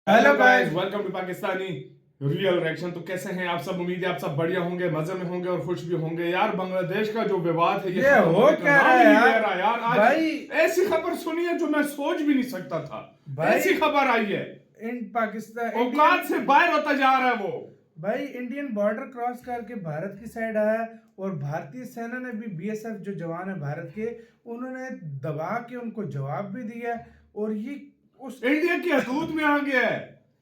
Hello guys, welcome to Pakistani real reaction. तो कैसे हैं आप सब? उम्मीद है आप सब बढ़िया होंगे, मजे में होंगे और खुश भी होंगे। यार बांग्लादेश का जो विवाद है ये हो क्या रहा है यार आज भाई। ऐसी खबर सुनी है जो मैं सोच भी नहीं सकता था। भाई ऐसी खबर आई है, इन पाकिस्तान औकात से बाहर होता जा रहा है वो। भाई इंडियन बॉर्डर क्रॉस करके भारत की साइड आया और भारतीय सेना ने भी बीएसएफ जो जवान है भारत के, उन्होंने दबा के उनको जवाब भी दिया। और ये उस इंडिया की हदूद में आ गया है,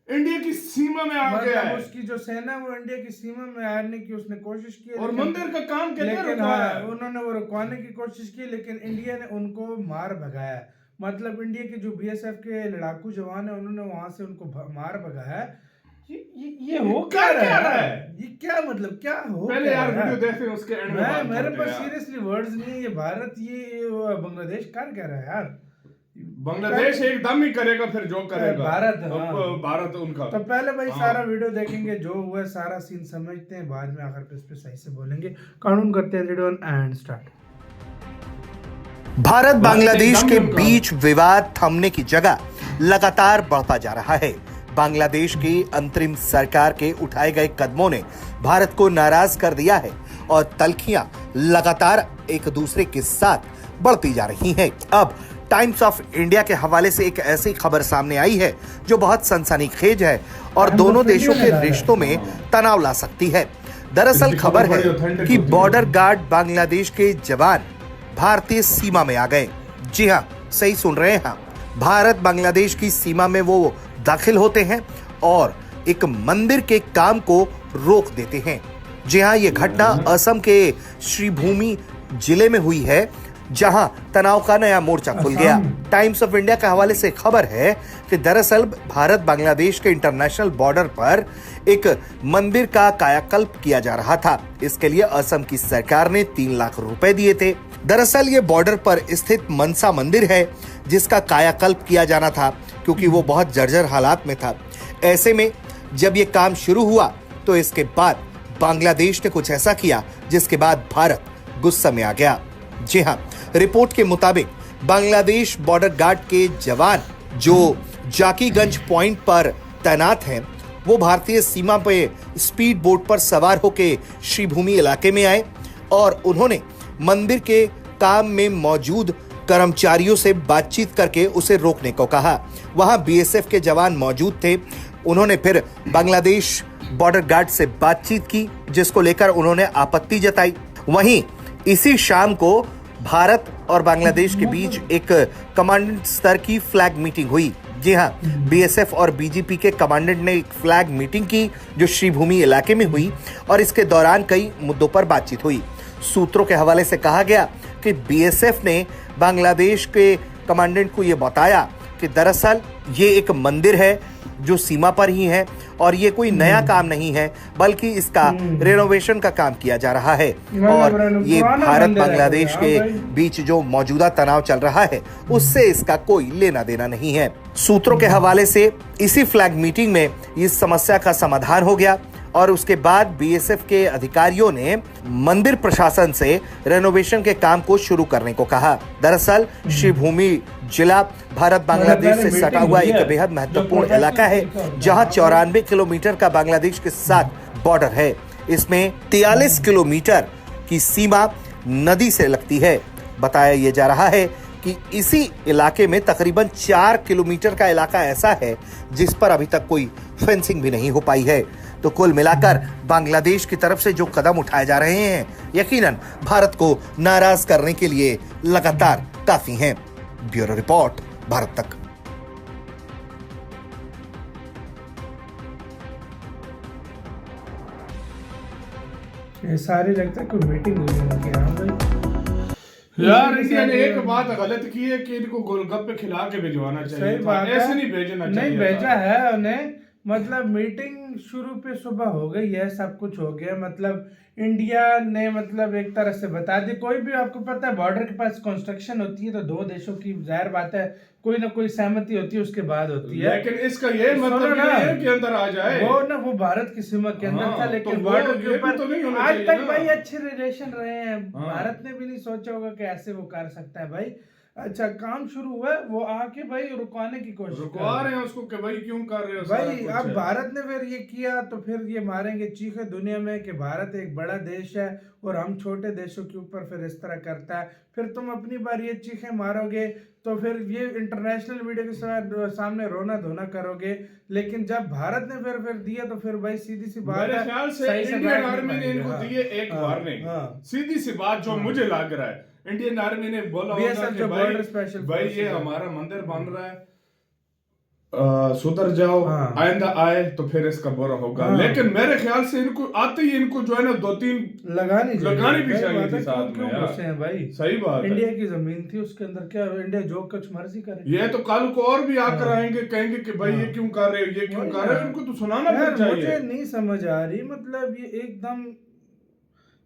इंडिया की सीमा में आ गया है। उसकी जो सेना वो इंडिया की सीमा में आने की उसने कोशिश की और मंदिर का काम कैसे लेकिन रुकवा है? उन्होंने वो रुकवाने की कोशिश की, लेकिन इंडिया ने उनको मार भगाया। मतलब इंडिया के जो बीएसएफ के लड़ाकू जवान है उन्होंने वहां से उनको मार भगाया। ये हो क्या रहा है? ये क्या मतलब क्या हो? पहले यार वीडियो देखते हैं, उसके एंड में मेरे पास सीरियसली वर्ड्स नहीं है। ये भारत ये बांग्लादेश कर क्या रहा है यार? बांग्लादेश एकदम ही करेगा, फिर जो करेगा भारत। भारत उनका। तो पहले भाई सारा वीडियो देखेंगे, जो हुआ है सारा सीन समझते हैं, बाद में आखिर पे इस पे सही से बोलेंगे। कानून करते हैं video and start. Bharat Bangladesh के बीच विवाद थमने की जगह लगातार बढ़ता जा रहा है। बांग्लादेश की अंतरिम सरकार के उठाए गए कदमों ने भारत को नाराज कर दिया है और तल्खियां लगातार एक दूसरे के साथ बढ़ती जा रही हैं। अब टाइम्स ऑफ इंडिया के हवाले से एक ऐसी खबर सामने आई है जो बहुत सनसनीखेज है और दोनों देशों के रिश्तों में तनाव ला सकती है। दरअसल खबर है कि बॉर्डर गार्ड बांग्लादेश के जवान भारतीय सीमा में आ गए। जी हाँ, सही सुन रहे हैं, भारत बांग्लादेश की सीमा में वो दाखिल होते हैं और एक मंदिर के काम को रोक देते हैं। जी हाँ, ये घटना असम के श्रीभूमि जिले में हुई है, जहां तनाव का नया मोर्चा खुल गया। टाइम्स ऑफ इंडिया के हवाले से खबर है कि दरअसल भारत बांग्लादेश के इंटरनेशनल बॉर्डर पर एक मंदिर का कायाकल्प किया जा रहा था। इसके लिए असम की सरकार ने 3 लाख रुपए दिए थे। दरअसल ये बॉर्डर पर स्थित मनसा मंदिर है जिसका कायाकल्प किया जाना था, क्योंकि वो बहुत जर्जर हालात में था। ऐसे में जब ये काम शुरू हुआ तो इसके बाद बांग्लादेश ने कुछ ऐसा किया जिसके बाद भारत गुस्सा में आ गया। जी हाँ, रिपोर्ट के मुताबिक बांग्लादेश बॉर्डर गार्ड के जवान जो जाकीगंज पॉइंट पर तैनात हैं, वो भारतीय सीमा पे स्पीड बोट पर सवार होकर श्रीभूमि इलाके में आए और उन्होंने मंदिर के काम में मौजूद कर्मचारियों से बातचीत करके उसे रोकने को कहा। वहां बीएसएफ के जवान मौजूद थे। उन्होंने फिर बांग्लादेश बॉर्डर गार्ड से बातचीत की, जिसको लेकर उन्होंने आपत्ति जताई। वहीं इसी शाम को भारत और बांग्लादेश के बीच एक कमांडेंट स्तर की फ्लैग मीटिंग हुई। जी हाँ, बीएसएफ और बीजीपी के कमांडेंट ने एक फ्लैग मीटिंग की जो श्रीभूमि इलाके में हुई और इसके दौरान कई मुद्दों पर बातचीत हुई। सूत्रों के हवाले से कहा गया कि बीएसएफ ने बांग्लादेश के कमांडेंट को यह बताया कि दरअसल ये एक मंदिर है जो सीमा पर ही है और ये कोई नया काम नहीं है, बल्कि इसका रेनोवेशन का काम किया जा रहा है और ये भारत बांग्लादेश के बीच जो मौजूदा तनाव चल रहा है उससे इसका कोई लेना देना नहीं है। सूत्रों के हवाले से इसी फ्लैग मीटिंग में इस समस्या का समाधान हो गया और उसके बाद बीएसएफ के अधिकारियों ने मंदिर प्रशासन से रेनोवेशन के काम को शुरू करने को कहा। दरअसल श्रीभूमि जिला भारत बांग्लादेश से सटा हुआ एक बेहद महत्वपूर्ण इलाका है, जहां 94 किलोमीटर का बांग्लादेश के साथ बॉर्डर है। इसमें 43 किलोमीटर की सीमा नदी से लगती है। बताया यह जा रहा है कि इसी इलाके में तकरीबन 4 किलोमीटर का इलाका ऐसा है जिस पर अभी तक कोई फेंसिंग भी नहीं हो पाई है। तो कुल मिलाकर बांग्लादेश की तरफ से जो कदम उठाए जा रहे हैं, यकीनन भारत को नाराज करने के लिए लगातार काफी हैं। ब्यूरो रिपोर्ट, भारत तक। ये सारी लगता है कोई मीटिंग हुई है उनकी। हाँ भाई यार इंडिया ने एक बात गलत की है कि इनको गोलगप्पे खिला के भिजवाना चाहिए। सही बात है, ऐसे नहीं भेजना चाहिए। नहीं भेजा है उन्हें। मतलब मीटिंग शुरू पे सुबह हो गई है, सब कुछ हो गया। मतलब इंडिया ने मतलब एक तरह से बता दी। कोई भी आपको पता है बॉर्डर के पास कंस्ट्रक्शन होती है तो दो देशों की जाहिर बात है कोई ना कोई सहमति होती है, उसके बाद होती है। लेकिन इसका ये मतलब नहीं है कि अंदर आ जाए। वो भारत की सीमा के अंदर था, लेकिन तो बॉर्डर के ऊपर तो आज तक भाई अच्छे रिलेशन रहे हैं। भारत ने भी नहीं सोचा होगा कि ऐसे वो कर सकता है भाई। अच्छा काम शुरू हुआ है, वो आके भाई रुकवाने की कोशिश कर रुकवा रहे रहे हैं उसको कि भाई क्यों कर रहे हो, भाई सारा कुछ अब है। भारत ने फिर ये किया तो फिर ये मारेंगे चीखे दुनिया में कि भारत एक बड़ा देश है और हम छोटे देशों के ऊपर फिर इस तरह करता है। फिर तुम अपनी बार ये चीखे मारोगे तो फिर ये इंटरनेशनल मीडिया के सामने रोना धोना करोगे। लेकिन जब भारत ने फिर दिया तो फिर भाई सीधी सी बात मेरे है, ख्याल से सही से इंडियन बैठ नहीं आर्मी ने पाएंगे। इनको हाँ, दिए एक हाँ, वार्निंग। हाँ। सीधी सी बात जो मुझे लग रहा है, इंडियन आर्मी ने बोला होगा BSF कि जो भाई border special भाई forces ये है। हमारा मंदिर बन रहा है, सुधर जाओ, हाँ। आइंदा आए तो फिर इसका बुरा होगा। हाँ। लेकिन मेरे ख्याल से इनको आते ही इनको जो है ना 2-3 लगानी भी चाहिए बात है, थी साथ क्यों में यार। घुसे हैं भाई? सही बात है। इंडिया की जमीन थी, उसके अंदर क्या इंडिया जो कुछ मर्जी करे। ये तो कल को और भी आकर हाँ। आएंगे, कहेंगे कि भाई ये क्यों कर रहे हो, ये क्यों वही कर रहे हो, ना। इनको तो सुनाना यार भी चाहिए। मुझे नहीं समझ आ रही, मतलब ये एकदम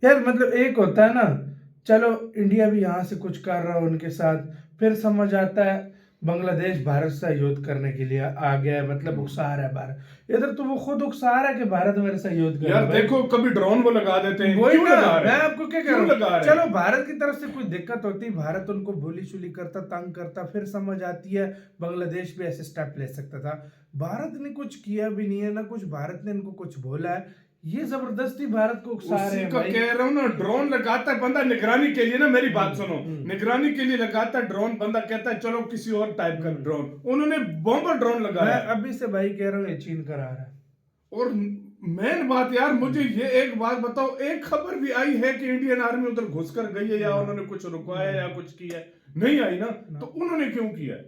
यार, मतलब एक होता है ना, चलो इंडिया भी यहाँ से कुछ कर रहा है उनके साथ, फिर समझ आता है बांग्लादेश भारत से युद्ध करने के लिए आ गया है, मतलब उकसा रहा है भारत। इधर तो वो खुद उकसा रहा है कि भारत मेरे से युद्ध कर रहा यार है भाई। देखो कभी ड्रोन वो लगा देते हैं, वही क्यों ना, लगा रहे मैं हैं? आपको क्या कह क्यों रहा लगा हूँ, रहे हैं? चलो भारत की तरफ से कोई दिक्कत होती, भारत उनको बोली शुली करता, तंग करता, फिर समझ आती है बांग्लादेश भी ऐसे स्टेप ले सकता था। भारत ने कुछ किया भी नहीं है, ना कुछ भारत ने इनको कुछ बोला है, ये जबरदस्ती भारत को उकसा रहे उसी हैं को भाई। कह रहा हूँ ना, ड्रोन लगाता है बंदा निगरानी के लिए ना, मेरी बात सुनो, निगरानी के लिए लगाता है ड्रोन, बंदा कहता है चलो किसी और टाइप का ड्रोन, उन्होंने बॉम्बर ड्रोन लगाया मैं है। अभी से भाई कह रहा हूँ, ये चीन करा रहा है। और मेन बात यार, मुझे ये एक बात बताओ, एक खबर भी आई है कि इंडियन आर्मी उधर घुसकर गई है या उन्होंने कुछ रुकवाया या कुछ किया है? नहीं आई ना, तो उन्होंने क्यों किया है?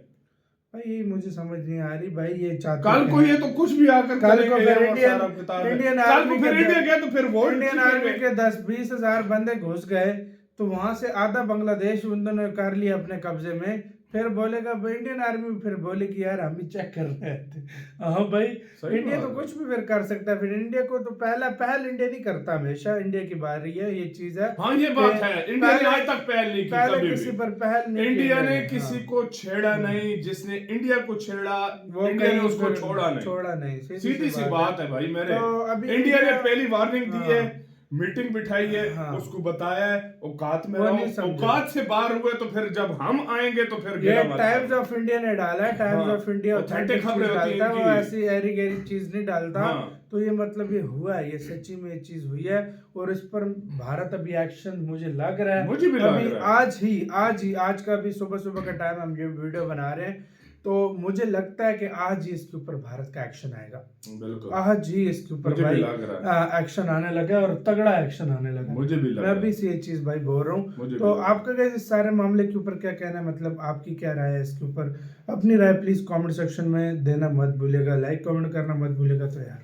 भाई ये मुझे समझ नहीं आ रही भाई, ये चाहते कल को ये तो कुछ भी आकर कल को करेंगे, फिर ये वो सारा किताब है। इंडियन कल आर्मी को फिर इंडिया गया तो फिर वोट इंडियन जीतेंगे। आर्मी के 10-20 हजार बंदे घुस गए तो वहां से आधा बांग्लादेश उन्होंने कर लिया अपने कब्जे में। फिर बोलेगा इंडियन आर्मी फिर बोलेगी यार हम भी चेक कर रहे थे। हाँ भाई, सही इंडिया बात तो है। कुछ भी फिर कर सकता है। फिर इंडिया को तो पहल इंडिया नहीं करता, हमेशा इंडिया की बारी है, ये चीज है। हाँ ये बात है, इंडिया ने आज तक पहल नहीं की पहले कभी किसी भी। पर पहल नहीं की इंडिया ने हाँ। किसी को छेड़ा नहीं, जिसने इंडिया को छेड़ा वो इंडिया ने कहीं उसको फिर छोड़ा नहीं। सीधी सीधी सी बात है भाई मेरे। तो अभी इंडिया ने पहली वार्निंग दी हाँ। है, मीटिंग बिठाई है, हाँ। उसको बताया है औकात में वो रहो, नहीं समझे। औकात से बाहर हुए तो फिर जब हम आएंगे तो फिर ये गिला मत टाइम्स करो। ऑफ इंडिया ने डाला है, टाइम्स हाँ, ऑफ इंडिया authentic ऑथेंटिक खबरें चीज होती हैं डालता है, वो इनकी। ऐसी ऐरी गैरी चीज नहीं डालता। हाँ। तो ये मतलब ये हुआ है, ये सच्ची में ये चीज हुई है और इस पर भारत अभी एक्शन मुझे लग रहा है। मुझे भी लग अभी रहा है। आज का भी सुबह का टाइम हम ये वीडियो बना रहे हैं, तो मुझे लगता है कि आज ही इसके ऊपर भारत का एक्शन आएगा। बिल्कुल आज ही इसके ऊपर मुझे भी भाई लग रहा एक्शन आने लगा और तगड़ा एक्शन आने लगा। मुझे भी लग मैं रहा भी है। से ये चीज भाई बोल रहा मुझे हूँ। भी तो लग रहा आपका क्या इस सारे मामले के ऊपर क्या कहना है, मतलब आपकी क्या राय है इसके ऊपर? अपनी राय प्लीज कमेंट सेक्शन में देना मत भूलिएगा, लाइक कमेंट करना मत भूलिएगा। तो यार